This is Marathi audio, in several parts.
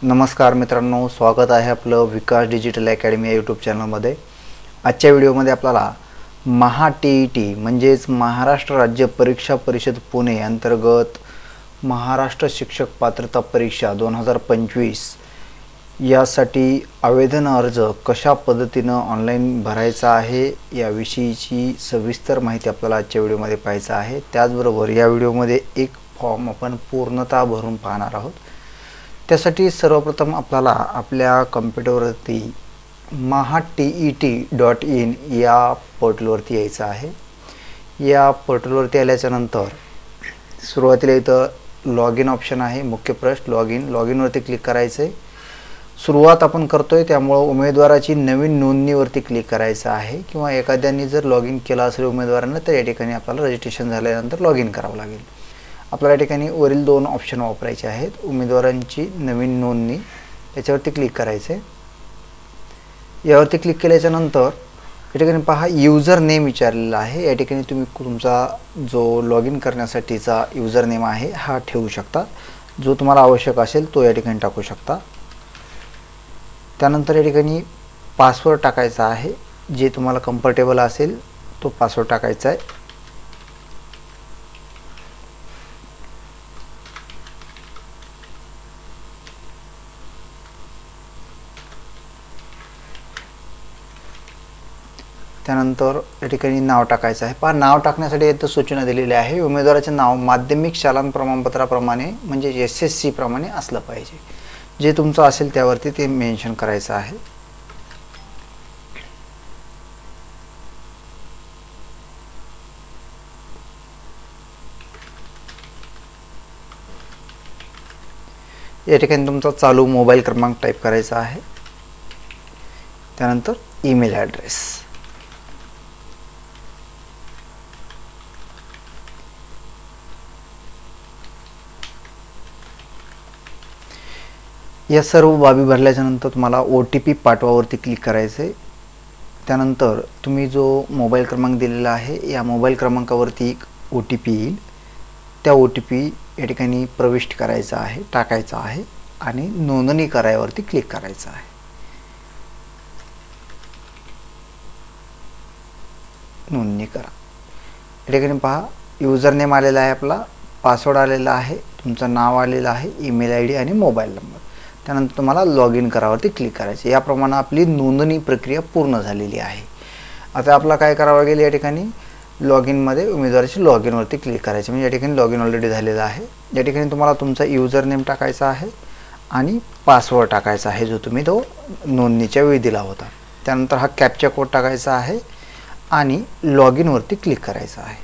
नमस्कार मित्रांनो, स्वागत आहे आपलं विकास डिजिटल अकॅडमी या यूट्यूब चॅनलमध्ये। आजच्या व्हिडिओमध्ये आपल्याला महा-टी-ई-टी म्हणजेच महाराष्ट्र राज्य परीक्षा परिषद पुणे अंतर्गत महाराष्ट्र शिक्षक पात्रता परीक्षा 2025 यासाठी आवेदन अर्ज कशा पद्धतीनं ऑनलाईन भरायचा आहे याविषयीची सविस्तर माहिती आपल्याला आजच्या व्हिडिओमध्ये पाहायचं आहे। त्याचबरोबर या व्हिडिओमध्ये एक फॉर्म आपण पूर्णतः भरून पाहणार आहोत। त्यासाठी सर्वप्रथम आपल्याला आपल्या कॉम्प्युटरवरती maha-TET.in या पोर्टलवरती यायचं आहे। या पोर्टलवरती आल्याच्या नंतर सुरुवातीला इथं लॉग इन ऑप्शन आहे, मुख्य पृष्ठ लॉग इन वरती क्लिक करायचं आहे। सुरुवात आपण करतोय त्यामुळे उमेदवाराची नवीन नोंदणीवरती क्लिक करायचं आहे किंवा एखाद्याने जर लॉग इन केला असेल उमेदवारांना तर या ठिकाणी आपल्याला रजिस्ट्रेशन झाल्यानंतर लॉग इन करावं लागेल। आपल्याला या ठिकाणी वरील दोन ऑप्शन वापरायचे आहेत, उमेदवारांची नवीन नोंदणी याच्यावरती क्लिक करायचे आहे। यावरती क्लिक केल्याच्या नंतर या ठिकाणी पहा यूजर नेम विचारलेला आहे। या ठिकाणी तुम्ही तुमचा जो लॉग इन करण्यासाठीचा यूजर नेम आहे हा ठेवू शकता, जो तुम्हाला आवश्यक असेल तो या ठिकाणी टाकू शकता। त्यानंतर या ठिकाणी पासवर्ड टाकायचा आहे, जे तुम्हाला कम्फर्टेबल असेल तो पासवर्ड टाकायचा आहे। त्यानंतर या ठिकाणी नाव टाकायचं आहे। पहा नाव टाकण्यासाठी इथं सूचना दिलेली आहे, उमेदवाराचे नाव माध्यमिक शालांत प्रमाणपत्राप्रमाणे म्हणजे SSC प्रमाणे असलं पाहिजे। जे तुमचं असेल त्यावरती ते मेन्शन करायचं आहे। या ठिकाणी तुमचा चालू मोबाईल क्रमांक टाईप करायचा आहे। त्यानंतर ईमेल ॲड्रेस, या सर्व बाबी भरल्याच्या नंतर तुम्हाला OTP पाठवावरती क्लिक करायचं आहे। त्यानंतर तुम्ही जो मोबाईल क्रमांक दिलेला आहे या मोबाईल क्रमांकावरती एक OTP येईल, त्या OTP या ठिकाणी प्रविष्ट करायचा आहे, टाकायचा आहे आणि नोंदणी करायवरती क्लिक करायचं आहे। नोंदणी करा। या ठिकाणी पहा यूजर नेम आलेला आहे, आपला पासवर्ड आलेला आहे, तुमचं नाव आलेलं आहे, ईमेल ID आणि मोबाईल नंबर। त्यानंतर तुम्हाला लॉग इन करावरती क्लिक करायचे। याप्रमाणे आपली नोंदणी प्रक्रिया पूर्ण झालेली आहे। आता आपला काय करावं लागेल, या ठिकाणी लॉग इनमध्ये उमेदवाराची लॉग इनवरती क्लिक करायचे, म्हणजे या ठिकाणी लॉग इन ऑलरेडी झालेला आहे। या ठिकाणी तुम्हाला तुमचा यूजर नेम टाकायचा आहे आणि पासवर्ड टाकायचा आहे, जो तुम्ही तो नोंदणीच्या वेळी दिला होता। त्यानंतर हा कॅप्चा कोड टाकायचा आहे आणि लॉग इनवरती क्लिक करायचं आहे।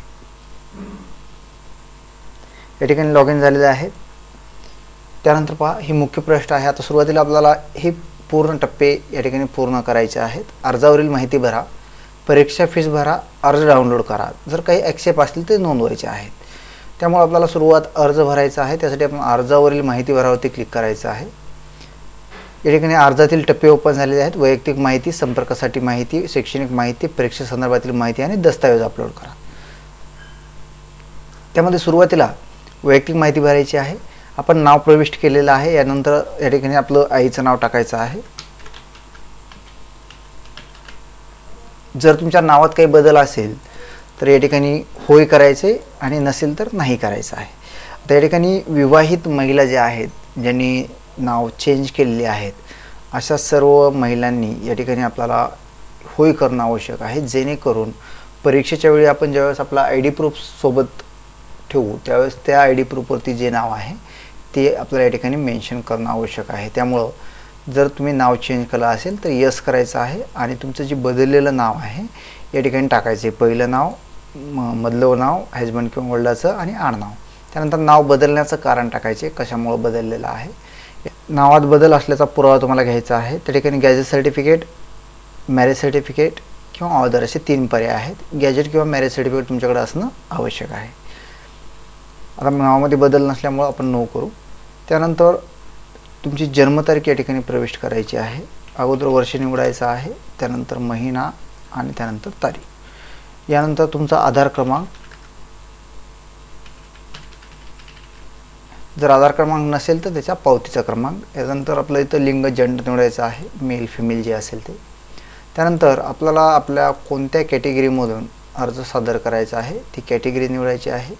या ठिकाणी लॉग इन झालेले आहे। त्यानंतर पहा ही मुख्य पृष्ठ आहे। आता सुरुवातीला आपल्याला हे पूर्ण टप्पे या ठिकाणी पूर्ण करायचे आहेत। अर्जावरील माहिती भरा, परीक्षा फीस भरा, अर्ज डाउनलोड करा, जर काही ॲक्सेप्ट असतील ते नोंदवायचे आहेत। त्यामुळे आपल्याला सुरुवात अर्ज भरायचा आहे, त्यासाठी आपण अर्जावरील माहिती भरावरती क्लिक करायचं आहे। या ठिकाणी अर्जातील टप्पे ओपन झालेले आहेत। वैयक्तिक माहिती, संपर्कासाठी माहिती, शैक्षणिक माहिती, परीक्षा संदर्भातील माहिती आणि दस्तऐवज अपलोड करा। त्यामध्ये सुरुवातीला वैयक्तिक माहिती भरायची आहे। आपण नाव प्रविष्ट केलेलं आहे, यानंतर या ठिकाणी आपलं आईचं नाव टाकायचं आहे। जर तुमच्या नावात काही बदल असेल तर या ठिकाणी होय करायचे आणि नसेल तर नाही करायचं आहे। आता या ठिकाणी विवाहित महिला ज्या आहेत, ज्यांनी नाव चेंज केलेले आहेत, अशा सर्व महिलांनी या ठिकाणी आपल्याला होय करणं आवश्यक आहे, जेणेकरून परीक्षेच्या वेळी आपण ज्यावेळेस आपला ID प्रूफ सोबत ठेवू त्यावेळेस त्या ID प्रूफवरती जे नाव आहे ते आपल्याला या ठिकाणी मेन्शन करणं आवश्यक आहे। त्यामुळं जर तुम्ही नाव चेंज केलं असेल तर यस करायचं आहे आणि तुमचं जे बदललेलं नाव आहे या ठिकाणी टाकायचं आहे। पहिलं नाव, मधलं नाव, हजबंड किंवा वडिलाचं आणि आडनाव। त्यानंतर नाव बदलण्याचं कारण टाकायचे, कशामुळे बदललेलं आहे। नावात बदल असल्याचा पुरावा तुम्हाला घ्यायचा आहे। त्या ठिकाणी गॅजेट सर्टिफिकेट, मॅरेज सर्टिफिकेट किंवा ऑदर असे 3 पर्याय आहेत। गॅजेट किंवा मॅरेज सर्टिफिकेट तुमच्याकडे असणं आवश्यक आहे। आता नावामध्ये बदल नसल्यामुळे आपण नो करू। त्यानंतर तुमची जन्मतारीख या ठिकाणी प्रविष्ट करायची आहे। अगोदर वर्ष निवडायचं आहे, त्यानंतर महिना आणि त्यानंतर तारीख। यानंतर तुमचा आधार क्रमांक, जर आधार क्रमांक नसेल तर त्याच्या पावतीचा क्रमांक. यानंतर आपलं इथं लिंग जेंडर निवडायचं आहे, मेल फिमेल जे असेल ते. त्यानंतर आपल्याला आपल्या कोणत्या कॅटेगरीमधून अर्ज सादर करायचा आहे ती कॅटेगरी निवडायची आहे.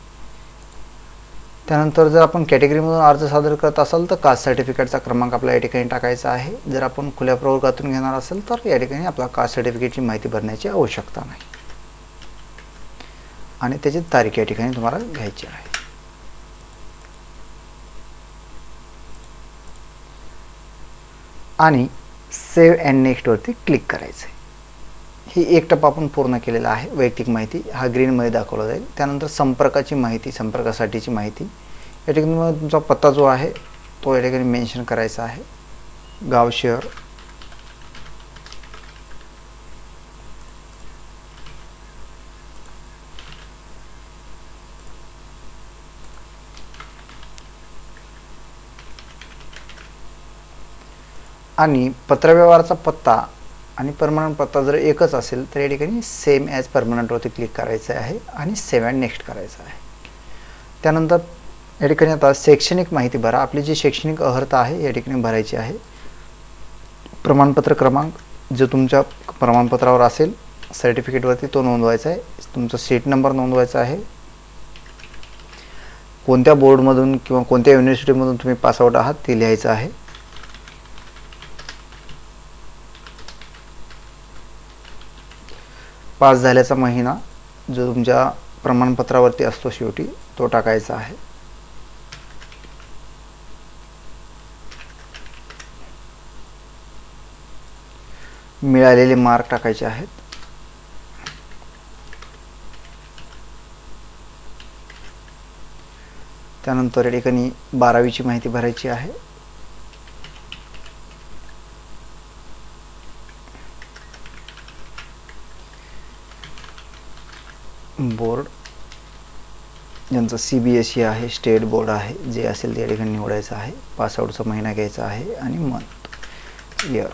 त्यानंतर जर आपण कॅटेगरीमधून अर्ज सादर करत असाल तर कास्ट सर्टिफिकेटचा क्रमांक आपल्या या ठिकाणी टाकायचा आहे. जर आपण खुल्या प्रवर्गातून घेणार असेल तर या ठिकाणी आपला कास्ट सर्टिफिकेटची माहिती भरण्याची आवश्यकता नाही आणि त्याची तारीख या ठिकाणी तुम्हाला घ्यायची आहे. आणि सेव्ह अँड नेक्स्ट वरती क्लिक करायचं आहे. ही एक टप्पा आपण पूर्ण केलेला आहे. वैयक्तिक माहिती हा ग्रीनमध्ये दाखवला जाईल. त्यानंतर संपर्काची माहिती, संपर्कासाठीची माहिती या ठिकाणी तुमचा पत्ता जो आहे तो या ठिकाणी मेन्शन करायचा आहे. गाव, शहर, आणि पत्रव्यवहाराचा पत्ता आणि परमनंट पत्ता जर एकच असेल तर या ठिकाणी सेम ॲज परमनंटवरती क्लिक करायचं आहे आणि सेव्ह अँड नेक्स्ट करायचं आहे. त्यानंतर या ठिकाणी आता शैक्षणिक माहिती भरा. आपली जी शैक्षणिक अर्हता आहे या ठिकाणी भरायची आहे. प्रमाणपत्र क्रमांक जो तुमच्या प्रमाणपत्रावर असेल सर्टिफिकेटवरती तो नोंदवायचा आहे. तुमचा सीट नंबर नोंदवायचा आहे. कोणत्या बोर्डमधून किंवा कोणत्या युनिव्हर्सिटीमधून तुम्ही पासआउट आहात ते लिहायचं आहे. पास झाल्याचा महिना जो तुमच्या प्रमाणपत्रावरती असतो शेवटी तो टाकायचा आहे. मिळालेले मार्क टाकायचे आहेत. त्यानंतर या ठिकाणी 12वीची माहिती भरायची आहे. बोर्ड ज्यांचा CBSE आहे, स्टेट बोर्ड आहे, जे असेल ते या ठिकाणी निवडायचं आहे. पासआउटचा महिना घ्यायचा आहे आणि मंथ, इयर.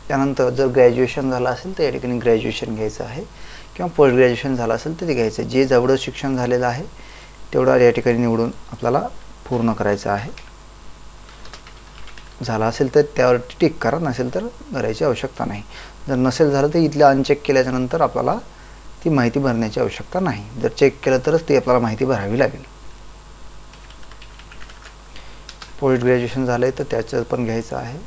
त्यानंतर जर ग्रॅज्युएशन झालं असेल तर या ठिकाणी ग्रॅज्युएशन घ्यायचं आहे किंवा पोस्ट ग्रॅज्युएशन झालं असेल तर ते घ्यायचं. जे जेवढं शिक्षण झालेलं आहे तेवढं या ठिकाणी निवडून आपल्याला पूर्ण करायचं आहे. झाला असेल तर त्यावर टिक करा, नसेल तर करायची आवश्यकता नाही. जर नसेल झालं तर इथले अनचेक केल्याच्यानंतर आपल्याला ती माहिती भरण्याची आवश्यकता नाही. जर चेक केलं तरच ती आपल्याला माहिती भरावी लागेल. पोस्ट ग्रॅज्युएशन झालंय तर त्याचं पण घ्यायचं आहे.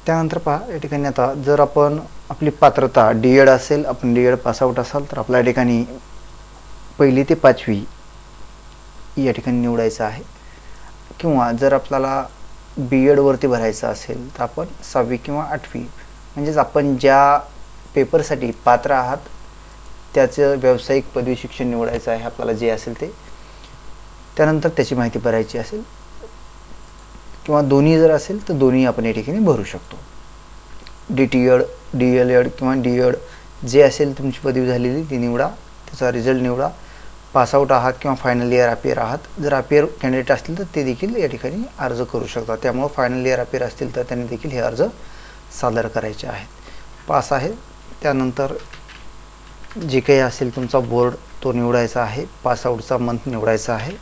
त्यानंतर पहा या ठिकाणी आता जर आपण आपली पात्रता D.Ed असेल, आपण D.Ed पासआउट असाल तर आपल्या ठिकाणी 1ली ते 5वी या ठिकाणी निवडायचं आहे. किंवा जर आपल्याला B.Ed वरती भरायचं असेल तर आपण 6वी किंवा 8वी म्हणजेच आपण ज्या पेपरसाठी पात्र आहात त्याचं व्यावसायिक पदवी शिक्षण निवडायचं आहे आपल्याला, जे असेल ते. त्यानंतर त्याची माहिती भरायची असेल किंवा दोन्ही जर असेल तर दोन्ही आपण या ठिकाणी भरू शकतो. DTED, DLED किंवा D.Ed जे असेल तुमची पदवी झालेली ती निवडा, त्याचा रिझल्ट निवडा. पासआउट आहात किंवा फायनल इयर अपियर आहात, जर अपियर कॅन्डिडेट असतील तर ते देखील या ठिकाणी अर्ज करू शकतात. त्यामुळे फायनल इयर अपियर असतील तर त्यांनी देखील हे अर्ज सादर करायचे आहेत. पास आहे. त्यानंतर जे काही असेल तुमचा बोर्ड तो निवडायचा आहे. पासआउटचा मंथ निवडायचा आहे.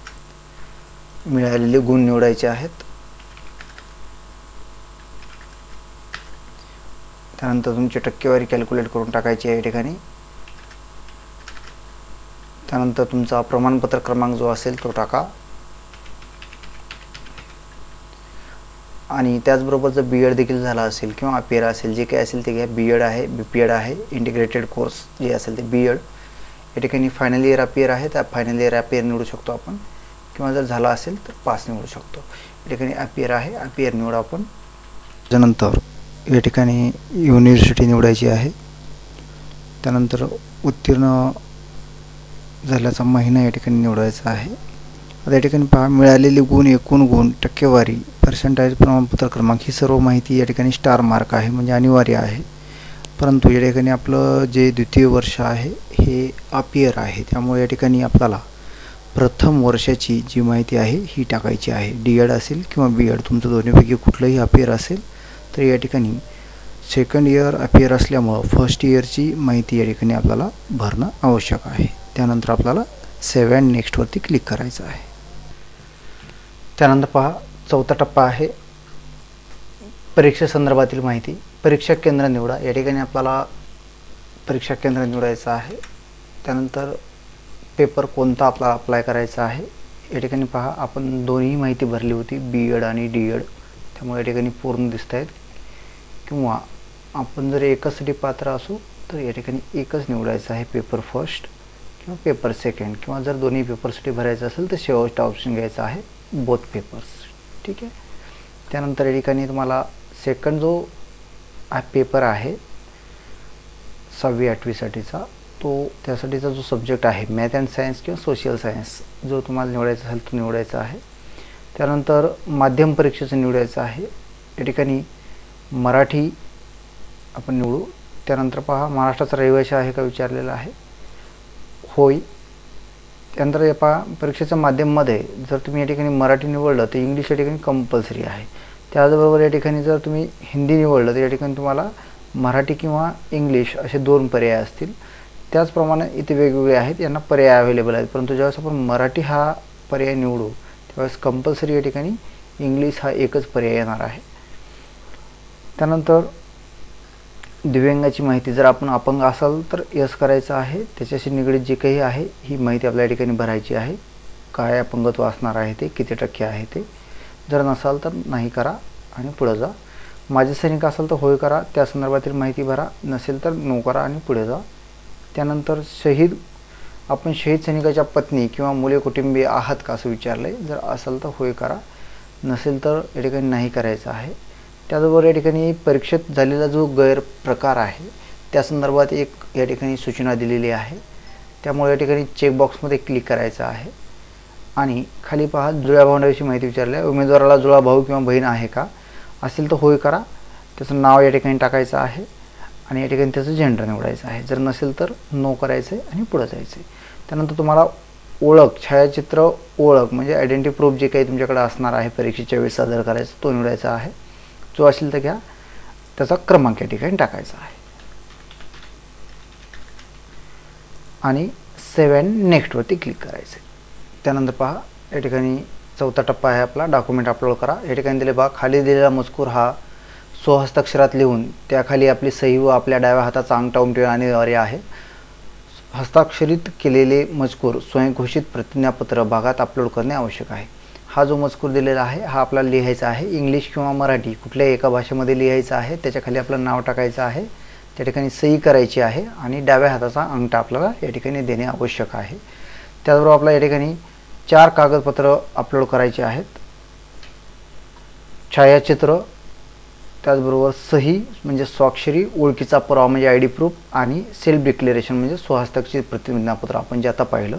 मिळालेले गुण निवडायचे आहेत. त्यानंतर तुमची टक्केवारी कॅल्क्युलेट करून टाकायची आहे या ठिकाणी. त्यानंतर तुमचा प्रमाणपत्र क्रमांक जो असेल तो टाका. आणि त्याचबरोबर जर B.Ed देखील झाला असेल किंवा अपियर असेल, जे काही असेल ते घ्या. B.Ed आहे, B.Ped आहे, इंटिग्रेटेड कोर्स जे असेल ते B.Ed. या ठिकाणी फायनल इयर अपियर आहे, त्या फायनल इयर अपियर निवडू शकतो आपण. किंवा जर झाला असेल तर पास निवडू शकतो. या ठिकाणी अपियर आहे, अपियर निवडा आपण. त्यानंतर या ठिकाणी युनिव्हर्सिटी निवडायची आहे. त्यानंतर उत्तीर्ण झाल्याचा महिना या ठिकाणी निवडायचा आहे. आता या ठिकाणी पहा मिळालेले गुण, एकूण गुण, टक्केवारी, पर्सेंटाइज, प्रमाणपत्र क्रमांक ही सर्व माहिती या ठिकाणी स्टार मार्क आहे म्हणजे अनिवार्य आहे. परंतु या ठिकाणी आपलं जे द्वितीय वर्ष आहे हे अपियर आहे, त्यामुळे या ठिकाणी आपल्याला प्रथम वर्षाची जी माहिती आहे ही टाकायची आहे. डी.एड असेल किंवा बी.एड, तुमचं दोन्हीपैकी कुठलंही अपियर असेल तर या ठिकाणी सेकंड इयर अपियर असल्यामुळं फर्स्ट इयरची माहिती या ठिकाणी आपल्याला भरणं आवश्यक आहे. त्यानंतर आपल्याला सेव्ह अँड नेक्स्टवरती क्लिक करायचं आहे. त्यानंतर पहा, चौथा टप्पा आहे परीक्षेसंदर्भातील माहिती. परीक्षा केंद्र निवडा. या ठिकाणी आपल्याला परीक्षा केंद्र निवडायचं आहे. त्यानंतर पेपर कोणता आपला अप्लाय करायचा आहे. या ठिकाणी पहा, आपण दोन्ही माहिती भरली होती, बी.एड आणि डी.एड, त्यामुळे या ठिकाणी पूर्ण दिसत आहेत. किंवा आपण जर एकचसाठी पात्र असू तर या ठिकाणी एकच निवडायचं आहे, पेपर फर्स्ट किंवा पेपर सेकंड, किंवा जर दोन्ही पेपरसाठी भरायचं असेल तर शेवटचा ऑप्शन घ्यायचा आहे, बोथ पेपर्स. ठीक आहे. त्यानंतर या ठिकाणी तुम्हाला सेकंड जो पेपर आहे 6वी 8वीसाठीचा, तो त्यासाठीचा जो सब्जेक्ट आहे मॅथ अँड सायन्स किंवा सोशल सायन्स, जो तुम्हाला निवडायचा असेल तो निवडायचा आहे. त्यानंतर माध्यम परीक्षेचं निवडायचं आहे. या ठिकाणी मराठी आपण निवडू. त्यानंतर पहा, महाराष्ट्राचा रहिवासी आहे का विचारलेला आहे, होय. त्यानंतर पहा, परीक्षेच्या माध्यममध्ये जर तुम्ही या ठिकाणी मराठी निवडलं तर इंग्लिश या ठिकाणी कंपल्सरी आहे. त्याचबरोबर या ठिकाणी जर तुम्ही हिंदी निवडलं तर या ठिकाणी तुम्हाला मराठी किंवा इंग्लिश असे 2 पर्याय असतील. त्याचप्रमाणे इथे वेगवेगळे आहेत, यांना पर्याय अवेलेबल आहेत. परंतु ज्यावेळेस आपण मराठी हा पर्याय निवडू त्यावेळेस कंपल्सरी या ठिकाणी इंग्लिश हा एकच पर्याय येणार आहे. त्यानंतर दिव्यांगाची माहिती, जर आपण अपंग असाल तर यस करायचं आहे. त्याच्याशी निगडीत जे काही आहे ही माहिती आपल्या ठिकाणी भरायची आहे. काय अपंगत्व असणार आहे ते, किती टक्के आहे ते. जर नसाल तर नाही करा आणि पुढे जा. माजी सैनिक असाल तर होय करा, त्या संदर्भातील माहिती भरा. नसेल तर नो करा आणि पुढे जा. त्यानंतर आपण शहीद सैनिकाच्या पत्नी किंवा मुले कुटुंबीय आहात का असं विचारलं आहे. जर असेल तर होय करा, नसेल तर या ठिकाणी नाही करायचं आहे. त्याचबरोबर या ठिकाणी परीक्षेत झालेला जो गैरप्रकार आहे त्या संदर्भात एक या ठिकाणी सूचना दिलेली आहे. त्यामुळे या ठिकाणी चेकबॉक्समध्ये क्लिक करायचं आहे. आणि खाली पहा, जुळ्या भावंडाविषयी माहिती विचारली आहे. उमेदवाराला जुळा भाऊ किंवा बहीण आहे का, असेल तर होय करा. त्याचं नाव या ठिकाणी टाकायचं आहे आणि या ठिकाणी त्याचं जेंडर निवडायचं आहे. जर नसेल तर नो करायचं आहे आणि पुढे जायचं आहे. त्यानंतर तुम्हाला ओळख, छायाचित्र ओळख म्हणजे आयडेंटिटी प्रूफ जे काही तुमच्याकडे असणार आहे परीक्षेच्या वेळेस सादर करायचं तो निवडायचा आहे. जो असेल तर घ्या, त्याचा क्रमांक या ठिकाणी टाकायचा आहे आणि सेव्ह अँड नेक्स्टवरती क्लिक करायचं आहे. त्यानंतर पहा, या ठिकाणी चौथा टप्पा आहे आपला डॉक्युमेंट अपलोड करा. या ठिकाणी दिले बघा, खाली दिलेला मजकूर हा स्वहस्ताक्षरात लिहून त्याखाली आपली सही व आपल्या डाव्या हाताचा अंगठा उमटविणे अनिवार्य आहे. हस्ताक्षरित केलेले मजकूर स्वयंघोषित प्रतिज्ञापत्र भागात अपलोड करणे आवश्यक आहे. हा जो मजकूर दिलेला आहे हा आपल्याला लिहायचा आहे. इंग्लिश किंवा मराठी कुठल्याही एका भाषेमध्ये लिहायचा आहे. त्याच्याखाली आपलं नाव टाकायचं आहे, त्या ठिकाणी सही करायची आहे आणि डाव्या हाताचा अंगठा आपल्याला या ठिकाणी देणे आवश्यक आहे. त्याचबरोबर आपल्या या ठिकाणी 4 कागदपत्र अपलोड करायचे आहेत. छायाचित्र, त्याचबरोबर सही म्हणजे स्वाक्षरी, ओळखीचा पुरावा म्हणजे आय डी प्रूफ आणि सेल्फ डिक्लेरेशन म्हणजे स्वहस्ताक्षरित प्रतिज्ञापत्र आपण जे आता पाहिलं,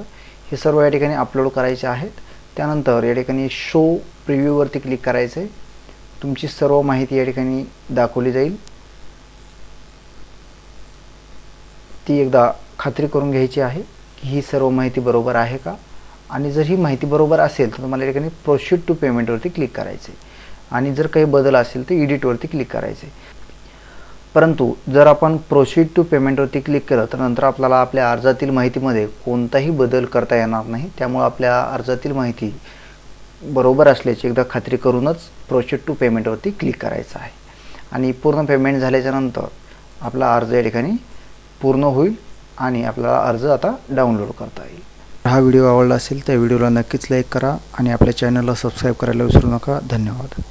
हे सर्व या ठिकाणी अपलोड करायचे आहेत. त्यानंतर या ठिकाणी शो प्रिव्ह्यूवरती क्लिक करायचं आहे. तुमची सर्व माहिती या ठिकाणी दाखवली जाईल. ती एकदा खात्री करून घ्यायची आहे की ही सर्व माहिती बरोबर आहे का, आणि जर ही माहिती बरोबर असेल तर तुम्हाला या ठिकाणी प्रोसीड टू पेमेंटवरती क्लिक करायचं आहे आणि जर काही बदल असेल तर एडिटवरती क्लिक करायचे. परंतु जर आपण प्रोसीड टू पेमेंटवरती क्लिक केलं तर नंतर आपल्याला आपल्या अर्जातील माहितीमध्ये कोणताही बदल करता येणार नाही. त्यामुळे आपल्या अर्जातील माहिती बरोबर असल्याची एकदा खात्री करूनच प्रोसीड टू पेमेंटवरती क्लिक करायचं आहे आणि पूर्ण पेमेंट झाल्याच्या नंतर आपला अर्ज या ठिकाणी पूर्ण होईल आणि आपल्याला अर्ज आता डाउनलोड करता येईल. हा व्हिडिओ आवडला असेल तर व्हिडिओला नक्कीच लाईक करा आणि आपल्या चॅनलला सबस्क्राईब करायला विसरू नका. धन्यवाद.